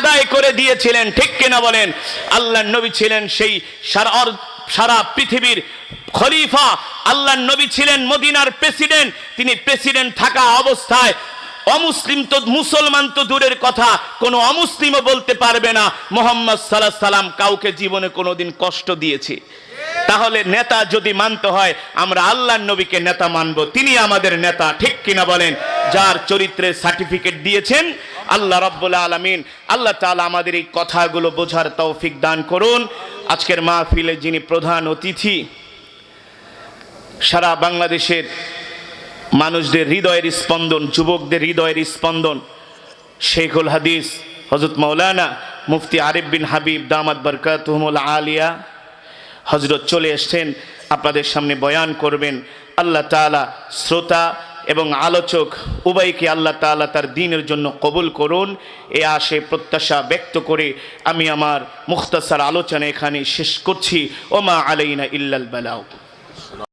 আদায় করে দিয়েছিলেন, ঠিক কিনা বলেন? আল্লাহর নবী ছিলেন সেই সারা পৃথিবীর খলিফা, আল্লাহর নবী ছিলেন মদিনার প্রেসিডেন্ট। তিনি প্রেসিডেন্ট থাকা অবস্থায় অমুসলিম তো, মুসলমান তো দূরের কথা, কোনো অমুসলিমও বলতে পারবে না মুহাম্মদ সাল্লাল্লাহু আলাইহি সাল্লাম কাউকে জীবনে কোনোদিন কষ্ট দিয়েছে। তাহলে নেতা যদি মানতে হয়, আমরা আল্লাহর নবীকে নেতা মানব, তিনি আমাদের নেতা, ঠিক কিনা বলেন? যার চরিত্রের সার্টিফিকেট দিয়েছেন আল্লাহ রাব্বুল আলামিন। আল্লাহ তাআলা আমাদের এই কথাগুলো বোঝার তৌফিক দান করুন। আজকের মাহফিলে যিনি প্রধান অতিথি, সারা বাংলাদেশের মানুষদের হৃদয়ের স্পন্দন, যুবকদের হৃদয়ের স্পন্দন, শেখুল হাদিস হযরত মাওলানা মুফতি আরিফ বিন হাবিব দামাত বরকাতুহুমুল আলিয়া হযরত চলে এসেছেন, আপনাদের সামনে বয়ান করবেন। আল্লাহ তাআলা শ্রোতা এবং আলোচক উভয়কে আল্লাহ তাআলা তার দ্বীনের জন্য কবুল করুন, এ আশে প্রত্যাশা ব্যক্ত করে আমি আমার মুখতাসার আলোচনা এখানে শেষ করছি। ওমা আলাইনা ইল্লাল বালাগ।